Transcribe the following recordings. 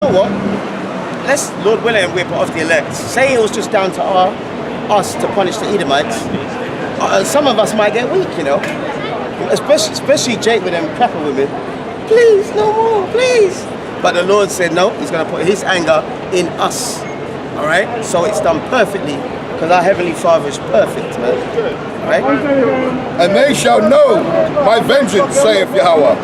know what? Let's, Lord willing, whip off the elect. Say it was just down to us to punish the Edomites. Some of us might get weak, you know. Especially Jake with them cracker women. Please, no more, please. But the Lord said no, he's going to put his anger in us. All right? So it's done perfectly because our Heavenly Father is perfect, man. All right? And they shall know my vengeance, saith Yahawah.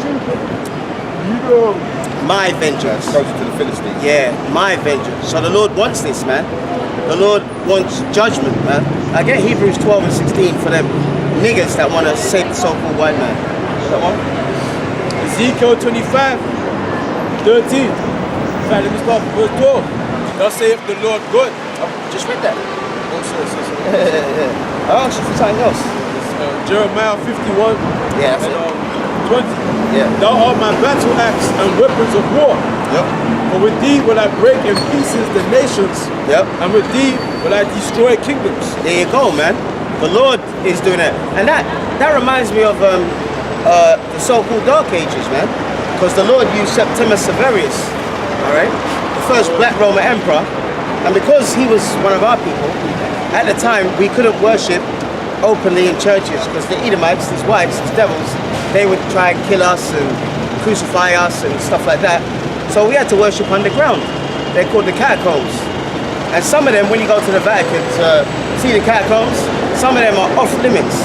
My vengeance. Goes to the Philistines. Yeah, my vengeance. So the Lord wants this, man. The Lord wants judgment, man. I get Hebrews 12 and 16 for them niggas that want to save the so-called white man. Is that one? Ezekiel 25, 13. In fact, let me start from verse 12. Thus saith the Lord God. Just read that. Yeah. I'll ask you for something else. Jeremiah 51 Yeah, that's and it. 20. Yeah. Thou art my battle axe and weapons of war. Yep. For with thee will I break in pieces the nations. Yep. And with thee will I destroy kingdoms. There you go, man. The Lord is doing that. And that reminds me of the so-called Dark Ages, man. Because the Lord used Septimus Severus, all right? The first black Roman emperor. And because he was one of our people, at the time we couldn't worship openly in churches because the Edomites, these whites, these devils, they would try and kill us and crucify us and stuff like that. So we had to worship underground. They're called the catacombs. And some of them, when you go to the Vatican to see the catacombs, some of them are off limits.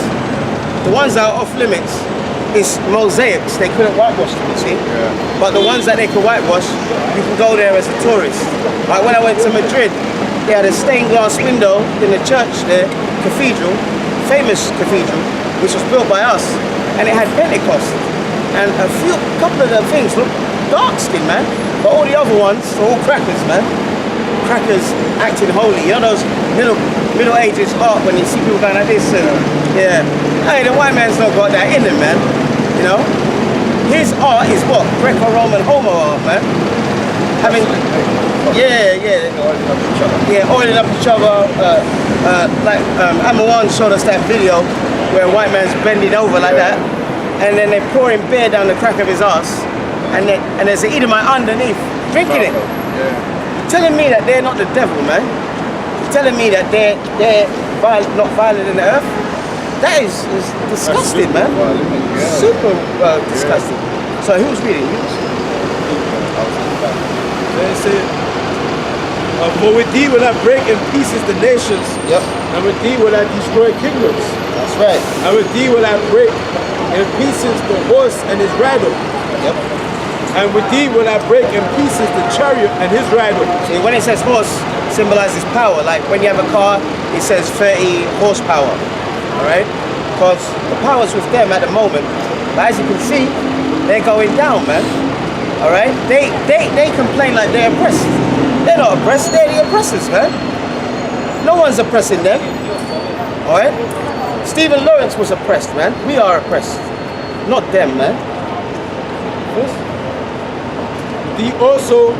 The ones that are off limits is mosaics. They couldn't whitewash them, you see. Yeah. But the ones that they could whitewash, you can go there as a tourist. Like when I went to Madrid, they had a stained glass window in the church there, cathedral, famous cathedral, which was built by us, and it had Pentecost. And a couple of the things look dark skinned, man. But all the other ones are all crackers, man. Crackers acting holy. You know those middle ages art when you see people going like this and yeah. Hey, the white man's not got that in him, man. You know? His art is what? Greco-Roman homo art, man. Having oiling up each other. Like Amawan showed us that video where a white man's bending over like that, and then they're pouring beer down the crack of his ass, and there's an Edomite underneath drinking it. Yeah. Telling me that they're not the devil, man. Telling me that they're not violent in the earth. That is disgusting, man. Super disgusting. So who's reading? They say, for with thee will I break in pieces the nations. Yep. And with thee will I destroy kingdoms. That's right. And with thee will I break in pieces the horse and his rider. Yep. And with thee will I break in pieces the chariot and his rider. See, when it says horse, symbolizes power. Like when you have a car, it says 30 horsepower. All right? Because the power's with them at the moment. But as you can see, they're going down, man. All right? They complain like they're oppressed. They're not oppressed. They're the oppressors, man. No one's oppressing them. All right? Stephen Lawrence was oppressed, man. We are oppressed. Not them, man. Thee also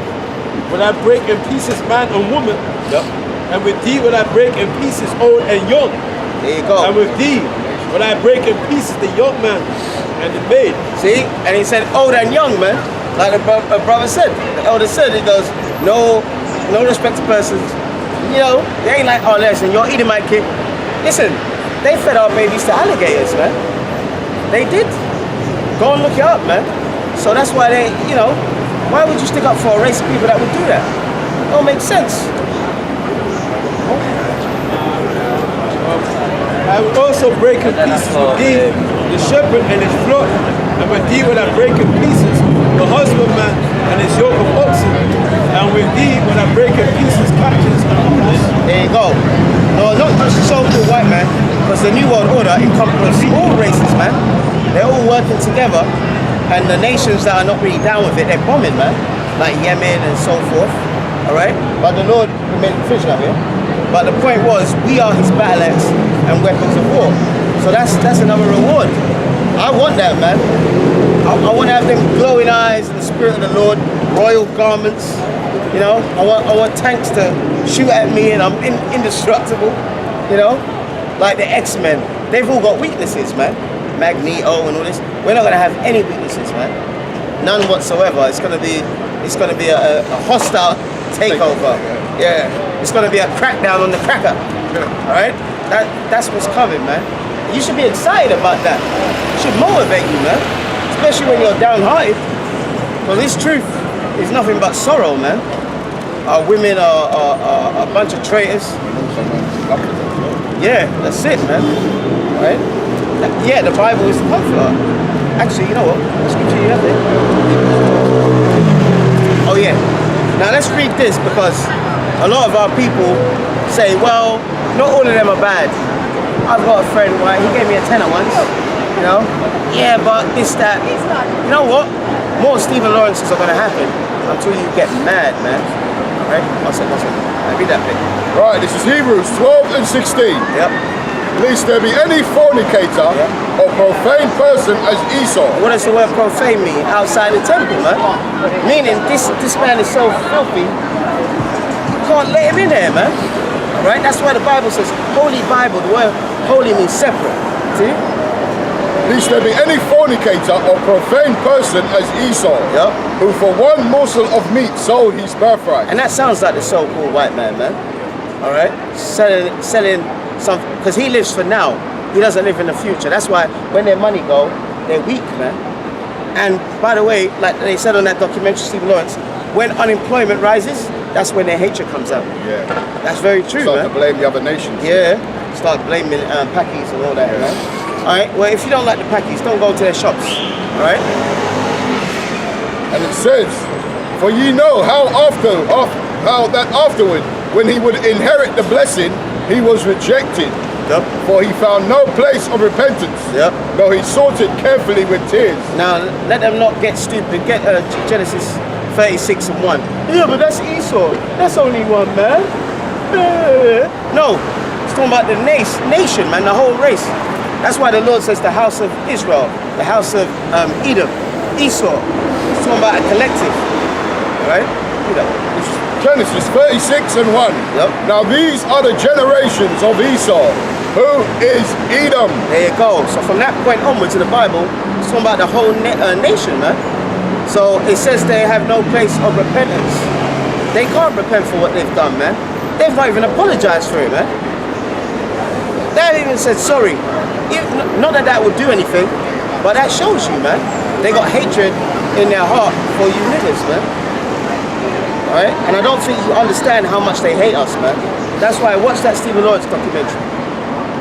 will I break in pieces man and woman. Yep. And with thee will I break in pieces old and young. There you go. And with thee will I break in pieces the young man and the maid. See? And he said old and young, man. Like a brother said. The elder said, he goes, no respect to persons. You know, they ain't like, oh, listen, you're eating my kid. Listen, they fed our babies to alligators, man. They did. Go and look it up, man. So that's why they, you know, why would you stick up for a race of people that would do that? It don't make sense. I will also break in pieces with thee the shepherd and his flock, and with thee will I break in pieces the husbandman and his yoke of oxen, and with thee will I break in pieces captains and rulers. There you go. No, not just the so-called white man, because the New World Order encompasses all races, man. They're all working together, and the nations that are not really down with it, they're bombing, man. Like Yemen and so forth, all right? But the Lord made the vision of it. But the point was, we are his battle axe and weapons of war. So that's another reward. I want that, man. I want to have them glowing eyes in the spirit of the Lord, royal garments. You know, I want tanks to shoot at me and I'm indestructible. You know, like the X-Men. They've all got weaknesses, man. Magneto and all this. We're not going to have any weaknesses, man. None whatsoever. It's going to be it's going to be a hostile takeover. Yeah, it's going to be a crackdown on the cracker. All right, that's what's coming, man. You should be excited about that. It should motivate you, man, especially when you're downhearted. Because this truth is nothing but sorrow, man. Our women are a bunch of traitors. Yeah, that's it, man. Right? Yeah, the Bible is the comforter. Actually, you know what? What scripture you have there? Oh yeah. Now let's read this, because a lot of our people say, well, not all of them are bad. I've got a friend, right? He gave me a tenner once. You know? Yeah, but this, that. You know what? More Stephen Lawrences are going to happen until you get mad, man. Right? One second. Read that bit. Right, this is Hebrews 12 and 16. Yep. Lest there be any fornicator or profane person as Esau. What does the word profane mean? Outside the temple, man. Meaning this man is so filthy, you can't let him in there, man. Right? That's why the Bible says, Holy Bible, the word holy means separate. See? Lest there be any fornicator or profane person as Esau, who for one morsel of meat sold his birthright. And that sounds like the so-called white man, man. All right? Selling something, because he lives for now. He doesn't live in the future. That's why when their money go, they're weak, man. And by the way, like they said on that documentary, Stephen Lawrence, when unemployment rises, that's when their hatred comes out. Yeah. That's very true, Start man. to blame the other nations. Yeah. Start blaming Pakis and all that, man. All right. Well, if you don't like the Pakis, don't go to their shops. All right. And it says, for ye know how that afterward, when he would inherit the blessing, he was rejected. Yep. For he found no place of repentance. Yep. Though he sought it carefully with tears. Now, let them not get stupid. Get Genesis 36 and 1. Yeah, but that's Esau. That's only one, man. No, it's talking about the nation, man, the whole race. That's why the Lord says the house of Israel, the house of Edom, Esau. It's talking about a collective. All right? Do that. Genesis 36 and 1. Yep. Now these are the generations of Esau, who is Edom. There you go. So from that point onwards in the Bible, it's talking about the whole nation, man. So it says they have no place of repentance. They can't repent for what they've done, man. They've not even apologized for it, man. They haven't even said sorry. Not that that would do anything, but that shows you, man. They got hatred in their heart for you niggas, man. Alright? And I don't think you understand how much they hate us, man. That's why I watched that Stephen Lawrence documentary.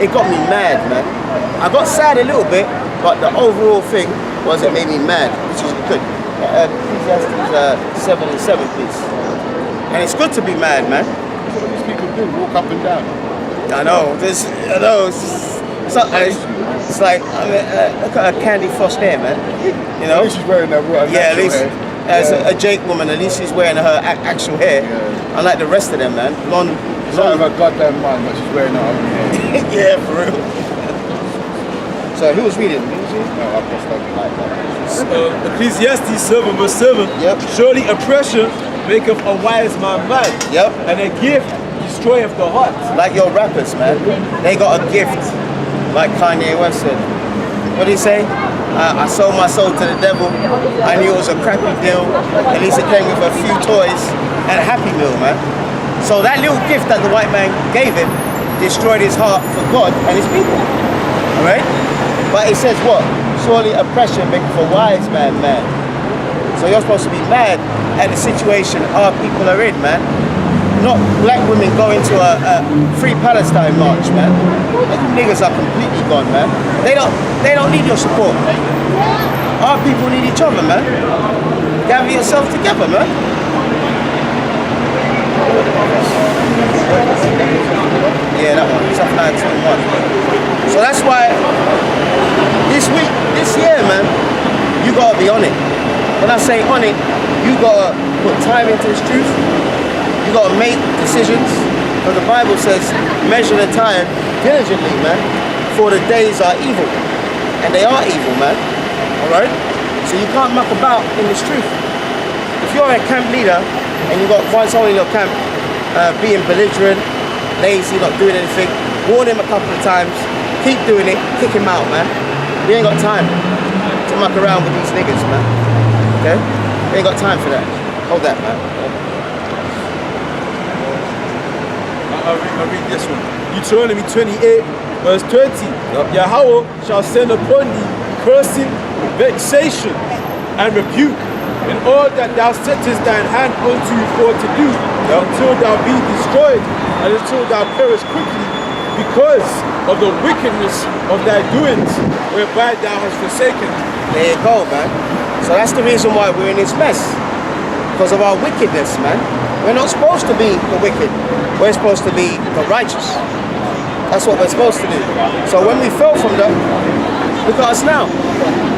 It got me mad, man. I got sad a little bit, but the overall thing was it made me mad, which is good. Ecclesiastes 7 and 7, please. And it's good to be mad, man. That's what these people do, walk up and down. I know. It's like look at her Candy Frost hair, man. You know. At least she's wearing her yeah, at least hair. as a Jake woman, at least she's wearing her actual hair. Yeah. Unlike the rest of them, man. Blonde. She's out of her goddamn mind, but she's wearing her own hair. Yeah, for real. So who was reading? No, I've just Ecclesiastes 7 verse 7. Yep. Surely oppression maketh a wise man mad. Yep. And a gift destroyeth the heart. Like your rappers, man. They got a gift. Like Kanye West said. What did he say? I sold my soul to the devil. I knew it was a crappy deal. At least it came with a few toys and a Happy Meal, man. So that little gift that the white man gave him destroyed his heart for God and his people. Alright? But it says what? Surely oppression maketh a wise man mad. So you're supposed to be mad at the situation our people are in, man. Not black women going to a Free Palestine march, man. Those niggas are completely gone, man. They don't need your support. Our people need each other, man. Gather yourself together, man. Yeah, that one. It's up 921. So that's why this year, man, you gotta be on it. When I say on it, you gotta put time into this truth. You gotta make decisions. Because the Bible says, measure the time diligently, man, for the days are evil. And they are evil, man. Alright? So you can't muck about in this truth. If you're a camp leader and you got someone in your camp being belligerent, lazy, not doing anything, warn him a couple of times, keep doing it, kick him out, man. We ain't got time to muck around with these niggas, man. Okay? We ain't got time for that. Hold that, man. I'll read this one. Deuteronomy 28, verse 20. Yahawah shall send upon thee cursing, vexation, and rebuke, in all that thou settest thine hand unto for to do, until thou be destroyed, and until thou perish quickly, because of the wickedness of thy doings, whereby thou hast forsaken. There you go, man. So that's the reason why we're in this mess. Because of our wickedness, man. We're not supposed to be the wicked. We're supposed to be the righteous. That's what we're supposed to do. So when we fell from them, look at us now.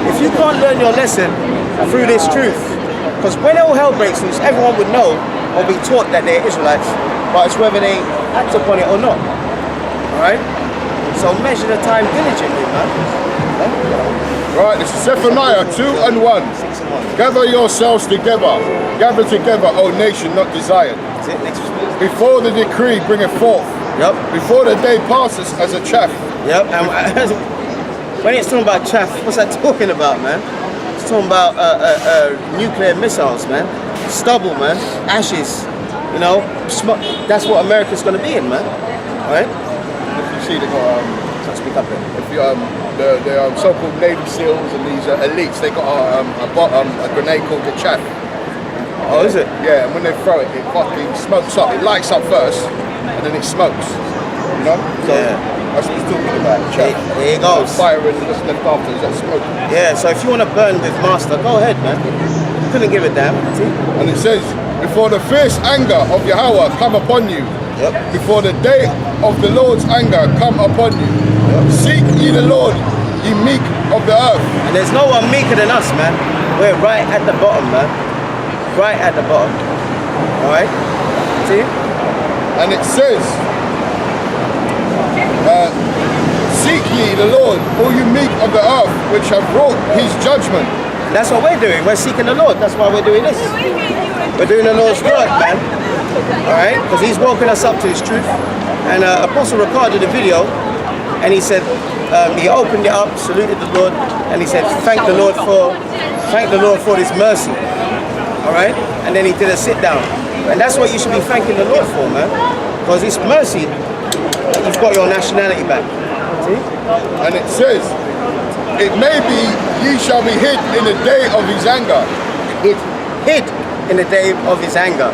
If you can't learn your lesson through this truth, because when all hell breaks loose, everyone would know or be taught that they're Israelites, but it's whether they act upon it or not. Alright? So measure the time diligently, man. Right, this is Zephaniah 2 and 1. Gather yourselves together. Gather together, O nation not desired. That's it. Next one. Before the decree bringeth forth. Yep. Before the day passes as a chaff. Yep. And when it's talking about chaff, what's that talking about, man? It's talking about nuclear missiles, man. Stubble, man. Ashes. You know, smoke. That's what America's going to be in, man. All right? If you see, they got Let's speak up there. if you the so-called Navy SEALs and these elites, they got a grenade called the chaff. Oh, is it? Yeah, and when they throw it, it fucking smokes up. It lights up first, and then it smokes. You know? So Yeah. that's what he's talking about. Chaff. There you go. Fire and just left after is that smoke. Yeah, so if you want to burn with master, go ahead, man. Couldn't give a damn. See? And it says, before the fierce anger of Yahawah come upon you, Yep. before the day of the Lord's anger come upon you, seek ye the Lord, ye meek of the earth. And there's no one meeker than us, man. We're right at the bottom, man. Right at the bottom. Alright? See? And it says, seek ye the Lord, all you meek of the earth, which have wrought his judgment. And that's what we're doing. We're seeking the Lord. That's why we're doing this. We're doing the Lord's work, man. Alright? Because he's woken us up to his truth. And Apostle recorded the video, and he said, he opened it up, saluted the Lord, and he said, thank the Lord for this mercy. Alright? And then he did a sit down. And that's what you should be thanking the Lord for, man. Because it's mercy that you've got your nationality back. See? And it says, it may be ye shall be hid in the day of his anger. Hid in the day of his anger.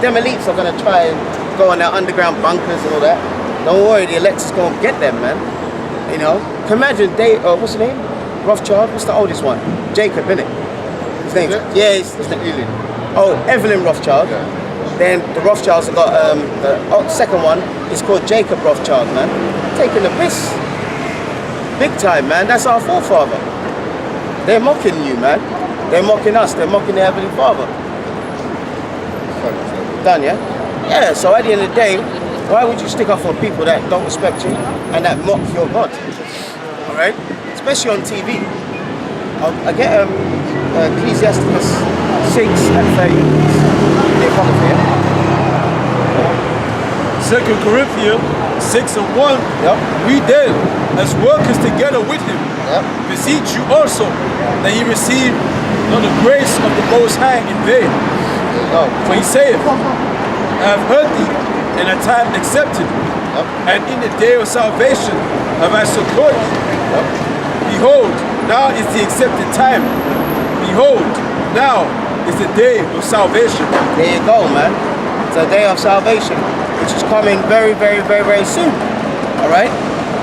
Them elites are going to try and go on their underground bunkers and all that. Don't worry, the electors going to get them, man. You know? Can you imagine, what's the name? Rothschild? What's the oldest one? Jacob, innit? His name? Yeah, his name. Oh, Evelyn Rothschild. Yeah. Then the Rothschilds have got, the second one is called Jacob Rothschild, man. Taking the piss. Big time, man. That's our forefather. They're mocking you, man. They're mocking us. They're mocking the Heavenly Father. Done, yeah? Yeah, so at the end of the day, why would you stick up for people that don't respect you and that mock your God? Alright? Especially on TV. I get Ecclesiasticus 6 and 30. They're coming for you. 2 Corinthians 6 and 1. Yep. We then, as workers together with him, Yep. beseech you also that ye receive not the grace of the Most High in vain. There you go. For he saith, I have heard thee in a time accepted, Yep. and in the day of salvation have I succored thee. Yep. Behold, now is the accepted time. Behold, now is the day of salvation. There you go, man. It's a day of salvation, which is coming very, very, very, very soon. Alright?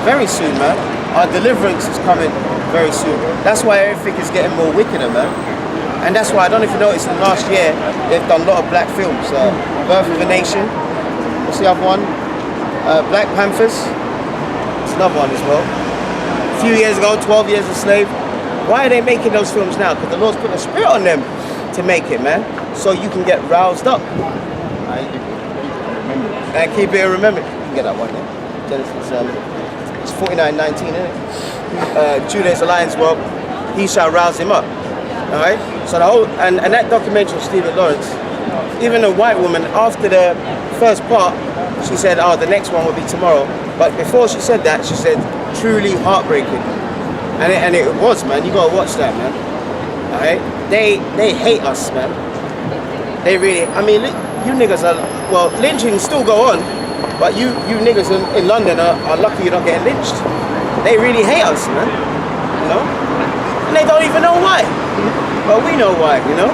Very soon, man. Our deliverance is coming very soon. That's why everything is getting more wickeder, man. And that's why, I don't know if you noticed, in the last year, they've done a lot of black films. Birth of a Nation. What's the other one? Black Panthers. It's another one as well. A few years ago, 12 Years a Slave. Why are they making those films now? Because the Lord's put a spirit on them to make it, man. So you can get roused up. And keep it and remember. You can get that one there. Genesis, it's 49:19, isn't it? Judah is the lion's whelp. He shall rouse him up. Alright? So the whole, and that documentary of Stephen Lawrence, even a white woman, after the first part, she said, oh, the next one will be tomorrow. But before she said that, she said, truly heartbreaking. And it was, man. You gotta watch that, man. Alright? They hate us, man. They really, I mean, you niggas are, well, lynchings still go on, but you niggas in London are lucky you're not getting lynched. They really hate us, man, you know? And they don't even know why. But we know why, you know?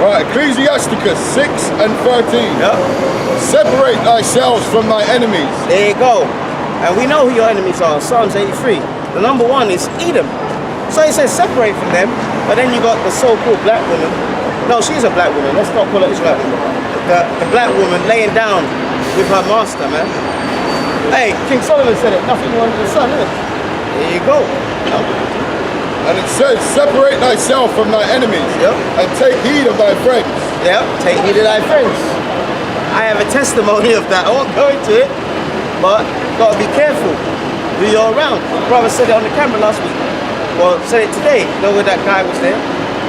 Right, Ecclesiasticus 6 and 13. Yep. Separate thyself from thy enemies. There you go. And we know who your enemies are, Psalms 83. The number one is Edom. So it says separate from them, but then you got the so-called black woman. No, she's a black woman. Let's not call her Israel. The black woman laying down with her master, man. Hey, King Solomon said it, nothing new under the sun, isn't it? There you go. And it says, separate thyself from thy enemies. Yep. And take heed of thy friends. Yep, take heed of thy friends. I have a testimony of that. I won't go into it, but gotta be careful who you're around. The brother said it on the camera last week. Well, said it today. Know where that guy was there.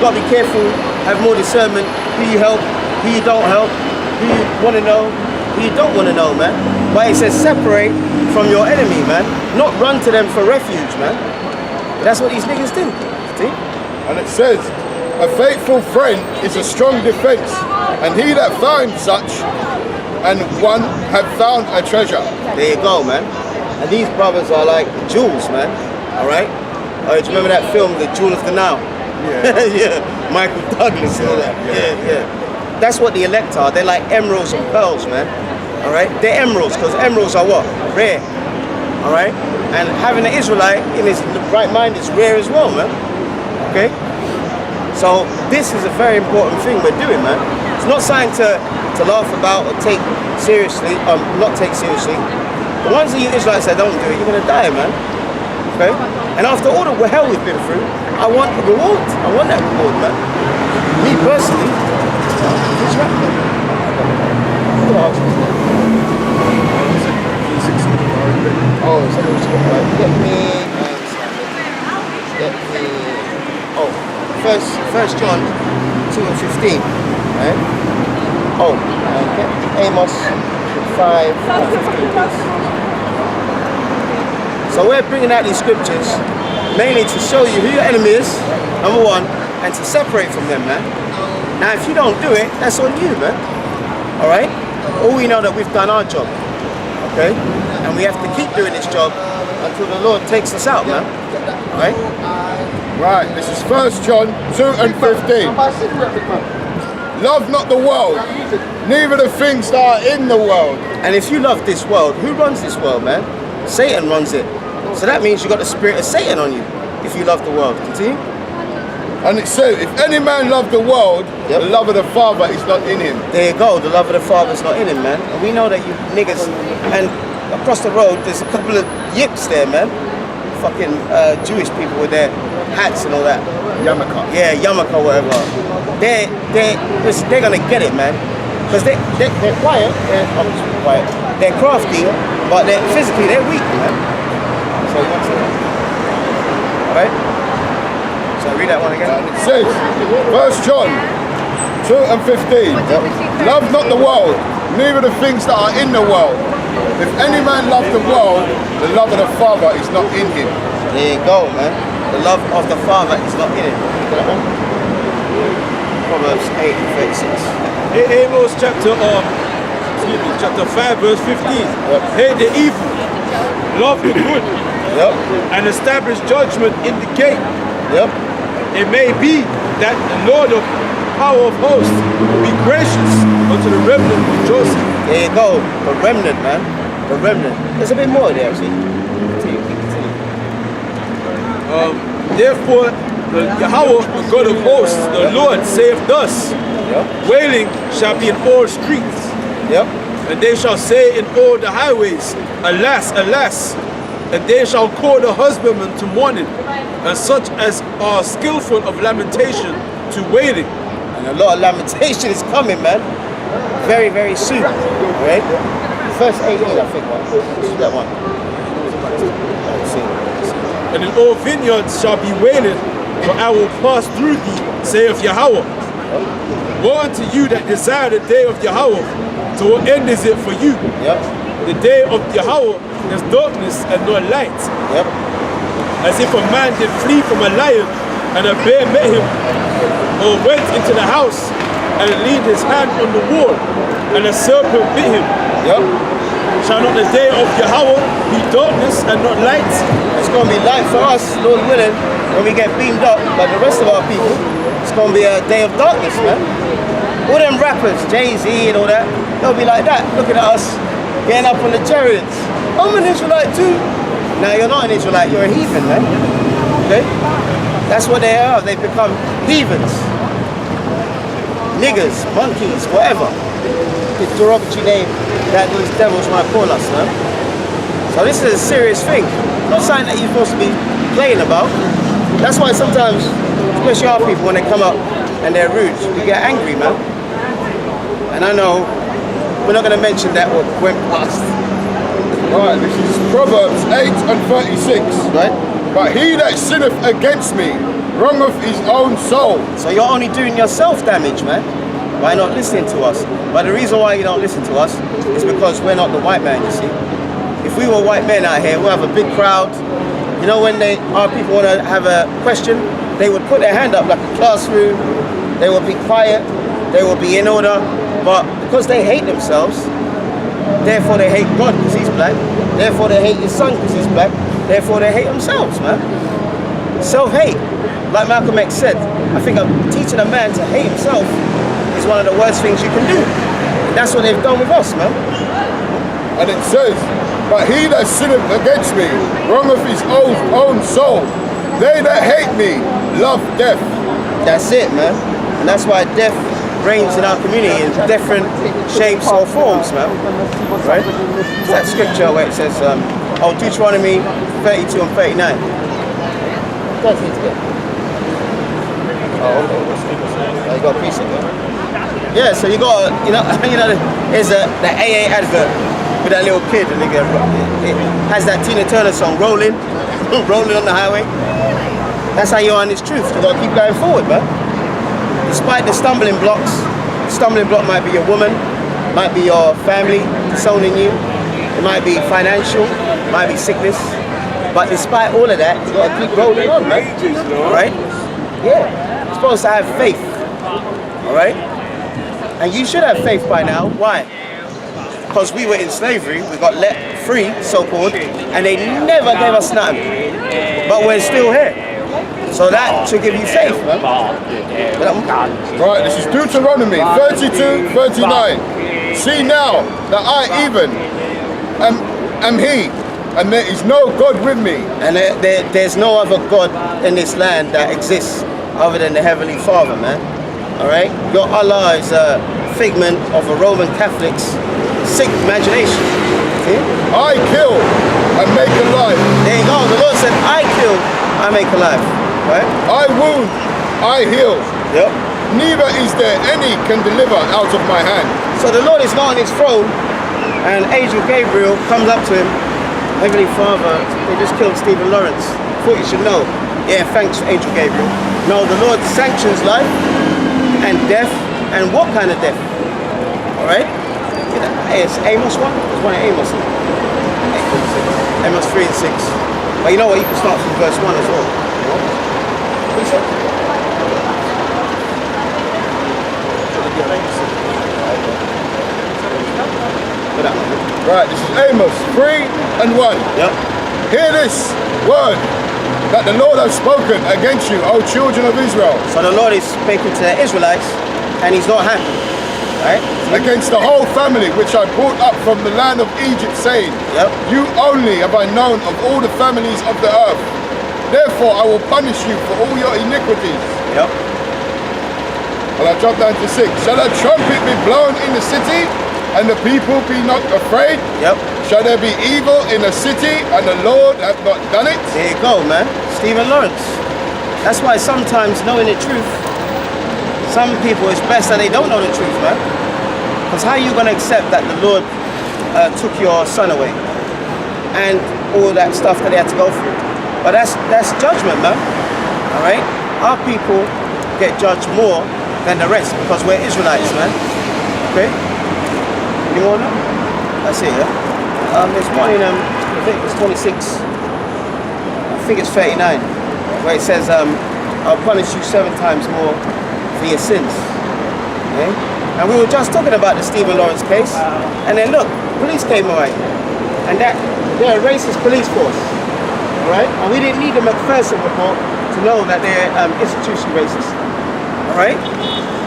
Gotta be careful, have more discernment, who you help, who you don't help, who you wanna know, who you don't wanna know, man. But it says separate from your enemy, man. Not run to them for refuge, man. That's what these niggas do. See? And it says, a faithful friend is a strong defense, and he that finds such and one have found a treasure. There you go, man. And these brothers are like jewels, man. All right? Oh, do you remember that film, The Jewel of the Nile? Yeah. Yeah. Michael Douglas and all that. Yeah. That's what the elect are. They're like emeralds and pearls, man. All right? They're emeralds, because emeralds are what? Rare. All right? And having an Israelite in his right mind is rare as well, man. Okay? So this is a very important thing we're doing, man. It's not something to laugh about or take seriously, not take seriously. The ones of you Israelites that don't do it, you're gonna die, man. Okay? And after all the hell we've been through, I want the reward. I want that reward, man. Me personally, oh, so First John 2 and 15, right? Oh, get Amos 5 and 15, please. So we're bringing out these scriptures mainly to show you who your enemy is, number one, and to separate from them, man. Now, if you don't do it, that's on you, man. All right? All we know that we've done our job, okay? And we have to keep doing this job until the Lord takes us out, man. All right? Right, this is 1 John 2 and 15. Love not the world, neither the things that are in the world. And if you love this world, who runs this world, man? Satan runs it. So that means you got the spirit of Satan on you if you love the world. Continue. And it says, if any man love the world, Yep. the love of the Father is not in him. There you go. The love of the Father's not in him, man. And we know that you niggas, and across the road, there's a couple of yips there, man. Fucking Jewish people with their hats and all that. Yarmulke. Yeah, yarmulke or whatever. They're gonna get it, man. Because they're quiet. They're obviously quiet. They're crafty, but physically they're weak, man. So you want to say that? All right. So read that one again. And it says, 1 John 2 and 15. Love not the world, neither the things that are in the world. If any man love the world, the love of the Father is not in him. There you go, man. The love of the Father is not in it. Proverbs 8 and 36. Amos chapter 5 verse 15. Hate the evil, love the good, Yep. and establish judgment in the gate. Yep. It may be that the Lord of power of hosts will be gracious unto the remnant of Joseph. There you go. The remnant, man. The remnant. There's a bit more there, actually. Continue. Therefore, the Yahawah, the God of hosts, the Lord, saith thus, Yep. wailing shall be in all streets, Yep. and they shall say in all the highways, alas, alas, and they shall call the husbandman to mourning, and such as are skillful of lamentation to wailing. And a lot of lamentation is coming, man. Very, very soon. Right? Verse 18, I think. This is that one. Let's see. And in all vineyards shall be wailing, for I will pass through thee, saith Yahawah. Woe unto you that desire the day of Yahawah, to what end is it for you? Yep. The day of Yahawah is darkness and not light. Yep. As if a man did flee from a lion, and a bear met him, or went into the house, and leaned his hand on the wall, and the serpent bit him. Yep. Shall not the day of Yahawah be darkness and not light? It's going to be light for us, Lord willing, when we get beamed up, but the rest of our people, it's going to be a day of darkness, man. All them rappers, Jay-Z and all that, they'll be like that, looking at us, getting up on the chariots. I'm an Israelite too. No, you're not an Israelite, you're a heathen, man. Okay? That's what they are, they become heathens. Niggers, monkeys, whatever. The derogatory name that these devils might call us, man. So this is a serious thing. Not something that you're supposed to be playing about. That's why sometimes, especially our people, when they come up and they're rude, we get angry, man. And I know we're not going to mention that what went past. Right, this is Proverbs 8 and 36. Right? But he that sinneth against me wrongeth his own soul. So you're only doing yourself damage, man, by not listening to us. But the reason why you don't listen to us is because we're not the white man, you see. If we were white men out here, we'll have a big crowd. You know, when our people want to have a question, they would put their hand up like a classroom. They would be quiet. They would be in order. But because they hate themselves, therefore they hate God because he's black. Therefore they hate his son because he's black. Therefore they hate themselves, man. Self-hate. Like Malcolm X said, I think teaching a man to hate himself is one of the worst things you can do. And that's what they've done with us, man. And it says, but he that sinneth against me wrongeth his own soul. They that hate me love death. That's it, man. And that's why death reigns in our community in different shapes or forms, man. Right? It's that scripture where it says, Deuteronomy 32 and 39. Does need to get. Oh, okay. You got a piece of it. Yeah, so you got, there's the AA advert with that little kid, and it has that Tina Turner song, Rolling, Rolling on the Highway. That's how you are in this truth. You gotta keep going forward, man. Despite the stumbling blocks, the stumbling block might be your woman, might be your family disowning you, it might be financial, it might be sickness. But despite all of that, you gotta keep rolling on, man. Right? Yeah. You're supposed to have faith. Alright? And you should have faith by now. Why? Because we were in slavery, we got let free, so-called, and they never gave us nothing. But we're still here. So that should give you faith, man. Right, this is Deuteronomy 32, 39. See now that I even am he, and there is no God with me. And there's no other God in this land that exists other than the Heavenly Father, man. Alright? Your Allah is a figment of a Roman Catholic's sick imagination. See? I kill and make alive. There you go. The Lord said, I kill, I make alive. Right? I wound, I heal. Yep. Neither is there any can deliver out of my hand. So the Lord is not on his throne, and Angel Gabriel comes up to him. Heavenly Father, they just killed Stephen Lawrence. Thought you should know. Yeah, thanks, Angel Gabriel. No, the Lord sanctions life and death, and what kind of death? All right? Hey, it's Amos 1. It's one of Amos. Amos 3 and 6. But you know what? You can start from verse 1 as well. You know? What is it? Right, this is Amos 3 and 1. Yep. Hear this word that the Lord has spoken against you, O children of Israel. So the Lord is speaking to the Israelites, and he's not happy. Right? Against the whole family which I brought up from the land of Egypt, saying, Yep. You only have I known of all the families of the earth. Therefore I will punish you for all your iniquities. Yep. And I drop down to 6. Shall a trumpet be blown in the city, and the people be not afraid? Yep. Shall there be evil in the city, and the Lord hath not done it? There you go, man. Stephen Lawrence. That's why sometimes knowing the truth, some people, it's best that they don't know the truth, man. Because how are you going to accept that the Lord took your son away? And all that stuff that they had to go through. But that's judgment, man. Alright? Our people get judged more than the rest because we're Israelites, man. Okay? Any more now? That's it, yeah? There's one in, I think it's 26. I think it's 39. Where it says, I'll punish you 7 times more for your sins. Okay? And we were just talking about the Stephen Lawrence case, and then look, police came away, and they're a racist police force, all right? And we didn't need the McPherson report to know that they're institutionally racist, all right?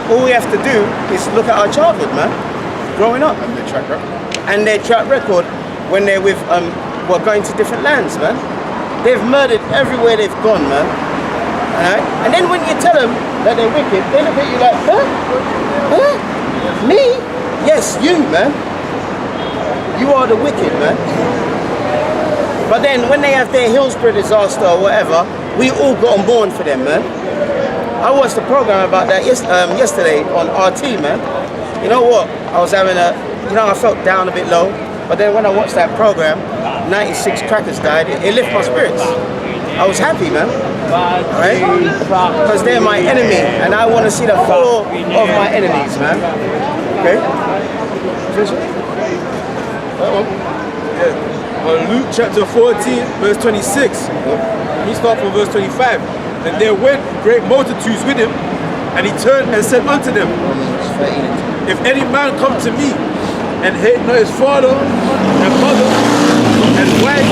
All we have to do is look at our childhood, man, growing up. And their track record. And their track record when they're with, well, going to different lands, man. They've murdered everywhere they've gone, man. All right? And then when you tell them that they're wicked, they look at you like, huh? Huh? Me? Yes, you, man. You are the wicked, man. But then when they have their Hillsborough disaster or whatever, we all got on board for them, man. I watched a program about that yesterday on RT, man. You know what? I was having I felt down a bit low. But then when I watched that program, 96 crackers died, it lifted my spirits. I was happy, man. Right? Because they're my enemy, and I want to see the fall of my enemies, man. Okay? Yeah. Luke chapter 14, verse 26. He starts from verse 25. And there went great multitudes with him, and he turned and said unto them, if any man come to me, and hate not his father, and mother, and wife,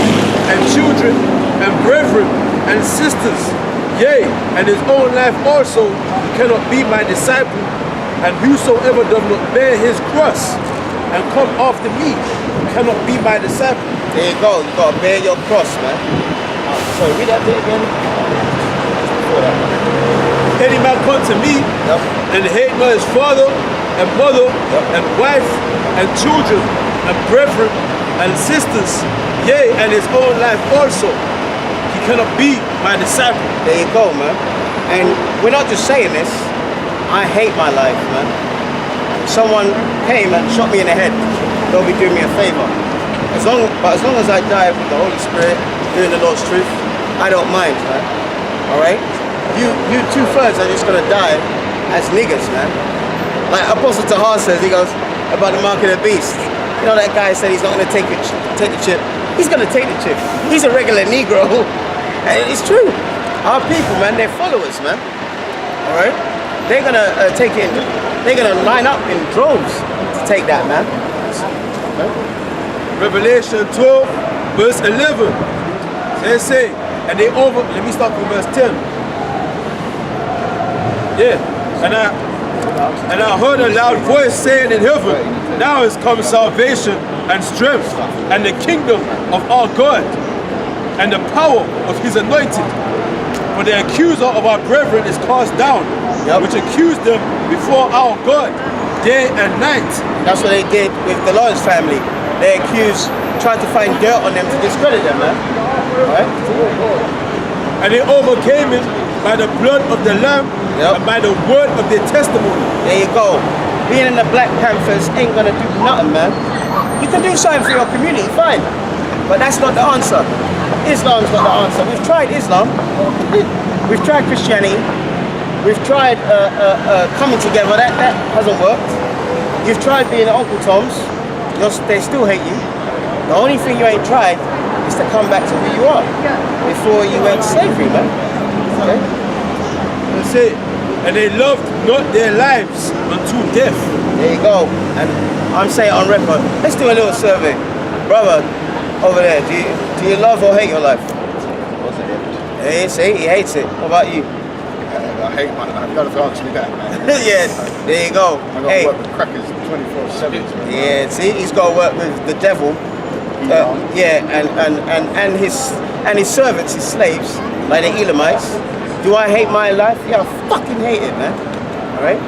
and children, and brethren, and sisters, yea, and his own life also, he cannot be my disciple. And whosoever doth not bear his cross, and come after me, cannot be my disciple. There you go, you gotta bear your cross, man. So read that bit again. Any man come to me, and hate not his father, and mother, and wife, and children, and brethren, and sisters, yea, and his own life also, he cannot be my disciple. There you go, man. And we're not just saying this. I hate my life, man. If someone came and shot me in the head, they'll be doing me a favor. But as long as I die with the Holy Spirit, doing the Lord's truth, I don't mind, man. All right? You 2/3 are just gonna die as niggas, man. Like Apostle Tahar says, he goes about the mark of the beast. You know that guy said he's not gonna take the chip. He's gonna take the chip. He's a regular Negro. And it's true. Our people, man, they're followers, man. All right? They're gonna take it. They're gonna line up in droves to take that, man. Revelation 12, verse 11. They say, and they let me start from verse 10. Yeah, and I heard a loud voice saying in heaven, now is come salvation and strength and the kingdom of our God and the power of his anointed. For the accuser of our brethren is cast down, which accused them before our God day and night. That's what they did with the Lawrence family. They tried to find dirt on them to discredit them, man. Right? And they overcame him by the blood of the Lamb and by the word of their testimony. There you go. Being in the Black Panthers ain't gonna do nothing, man. You can do something for your community, fine. But that's not the answer. Islam's not the answer. We've tried Islam. We've tried Christianity. We've tried coming together. That hasn't worked. You've tried being Uncle Tom's. They still hate you. The only thing you ain't tried is to come back to who you are before you went slavery, man. Okay? That's it. And they loved not their lives unto death. There you go. And I'm saying on record, let's do a little survey. Brother, over there, do you love or hate your life? Yeah, see, he hates it. What about you? I hate my life. You gotta answer me that, man. Yes, there you go. I gotta work with crackers 24/7. Yeah, see, he's got to work with the devil. And his servants, his slaves, like the Edomites. Do I hate my life? Yeah, I fucking hate it, man. All right,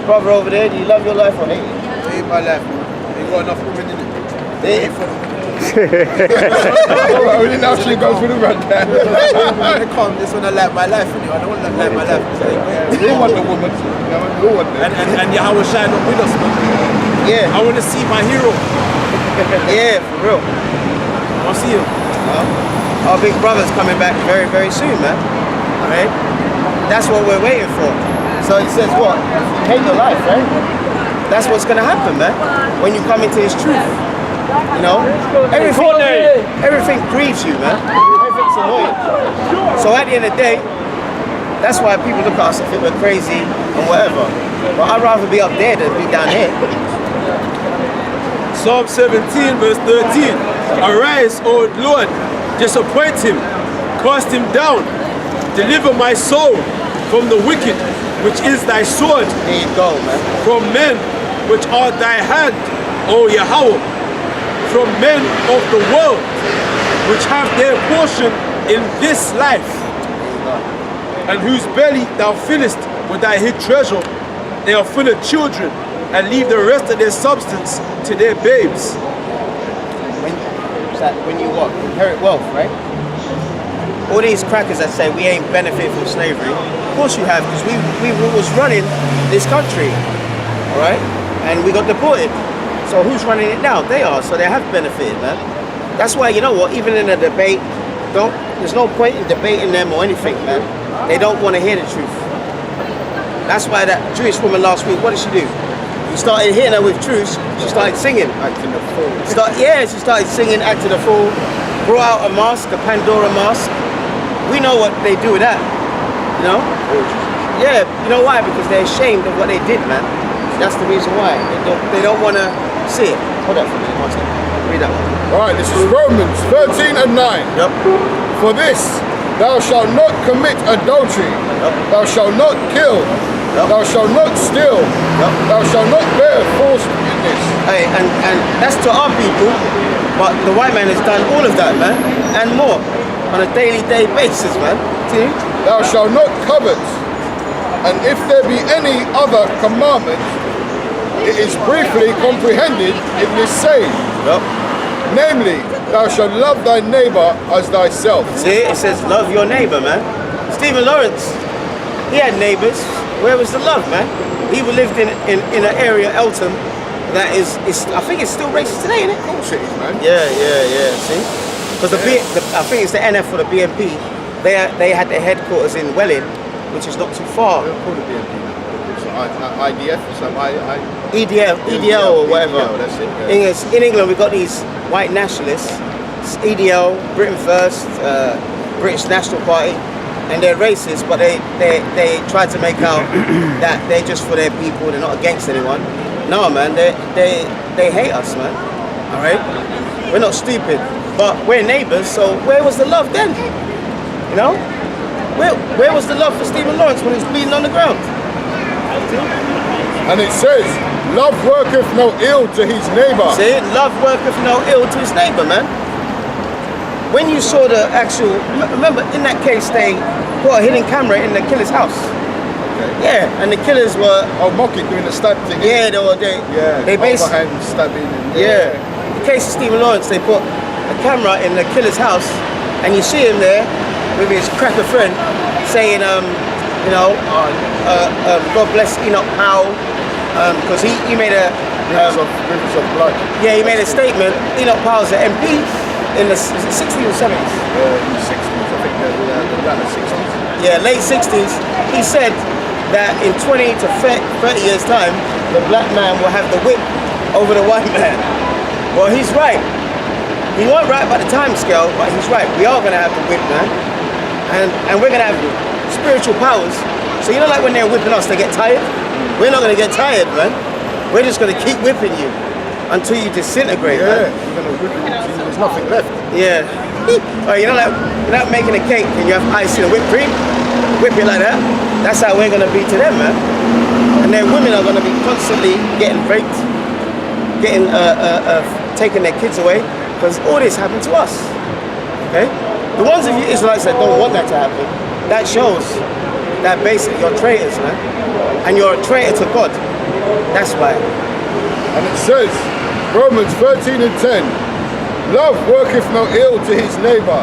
brother over there, do you love your life or hate it? I hate my life, man. Ain't got enough women in it. There. We didn't actually go through the rundown. I come this when I like my life, I don't want to like my life. We all want the woman. We all want them. And Yahawah shine up with us, man. Yeah. I want to see my hero. Yeah, for real. I want to see him. Our big brother's coming back very, very soon, man. All right? That's what we're waiting for. So he says what? Hate your life, right? That's what's going to happen, man, when you come into his truth. You know? Everything grieves you, man. Everything's annoying. So at the end of the day, That's why people look at us and think we're crazy and whatever. But I'd rather be up there than be down here. Psalm 17 verse 13. Arise, O Lord, disappoint him, cast him down, deliver my soul from the wicked, which is thy sword, There you go, man. from men which are thy hand, O Yahawah, from men of the world, which have their portion in this life, and whose belly thou fillest with thy hid treasure. They are full of children, and leave the rest of their substance to their babes. When you what? Inherit wealth, right? All these crackers that say we ain't benefit from slavery, of course you have, because we was running this country, all right? And we got deported. So who's running it now? They are, so they have benefited, man. That's why, you know what, even in a debate, there's no point in debating them or anything, man. They don't want to hear the truth. That's why that Jewish woman last week, what did she do? You started hitting her with truths, she started singing. Acting a fool. She started singing, acting a fool, brought out a mask, a Pandora mask. We know what they do with that, you know? Yeah, you know why? Because they're ashamed of what they did, man. That's the reason why. They don't want to see it. Hold on for a minute, one second. Read that one. Alright, this is Romans 13 and 9. Yep. For this, thou shalt not commit adultery, thou shalt not kill, thou shalt not steal, thou shalt not bear false witness. Hey, and that's to our people, but the white man has done all of that, man, and more, on a daily basis, man. See? Thou shalt not covet, and if there be any other commandment, it is briefly comprehended in this saying, namely, thou shalt love thy neighbor as thyself. See, it says love your neighbor, man. Stephen Lawrence, he had neighbors. Where was the love, man? He lived in an area, Eltham, that is I think it's still racist today, isn't it? Of course it is, man. Yeah. See, because I think it's the NF or the BNP. They had their headquarters in Welling, which is not too far. They don't call it BNP now. It's IDF or something. EDL or whatever. EDL, that's it, In England, we've got these white nationalists, it's EDL, Britain First, British National Party, and they're racist, but they try to make out that they're just for their people, they're not against anyone. No, man, they hate us, man. All right, we're not stupid, but we're neighbors. So where was the love then? You know, where was the love for Stephen Lawrence when he was bleeding on the ground? And it says, love worketh no ill to his neighbor. See, love worketh no ill to his neighbor, man. When you saw the actual, remember in that case they put a hidden camera in the killer's house. Okay. Yeah, and the killers were, mocking, doing the stab thing. yeah, they basically, overhand stabbing. And, yeah. In the case of Stephen Lawrence, they put a camera in the killer's house, and you see him there with his cracker friend saying, God bless Enoch Powell, because he made a rivers of blood. Yeah, he made a statement. Enoch Powell's an MP in the 60s or 70s. In the 60s, I think the latter 60s. Yeah, late 60s. He said that in 20 to 30 years' time, the black man will have the whip over the white man. Well, he's right. He wasn't right about the time scale, but he's right. We are going to have the whip, man. And we're going to have spiritual powers. So you know, like when they're whipping us, they get tired? We're not going to get tired, man. We're just going to keep whipping you until you disintegrate, man. We're going to whip it until there's nothing left. Yeah. Oh, you know, like without making a cake and you have ice in a whipped cream, whip it like that. That's how we're going to be to them, man. And their women are going to be constantly getting raped, getting taking their kids away, because all this happened to us. Okay? The ones of you Israelites that don't want that to happen, that shows that basically you're traitors, man. And you're a traitor to God. That's why. And it says, Romans 13 and 10, love worketh no ill to his neighbor.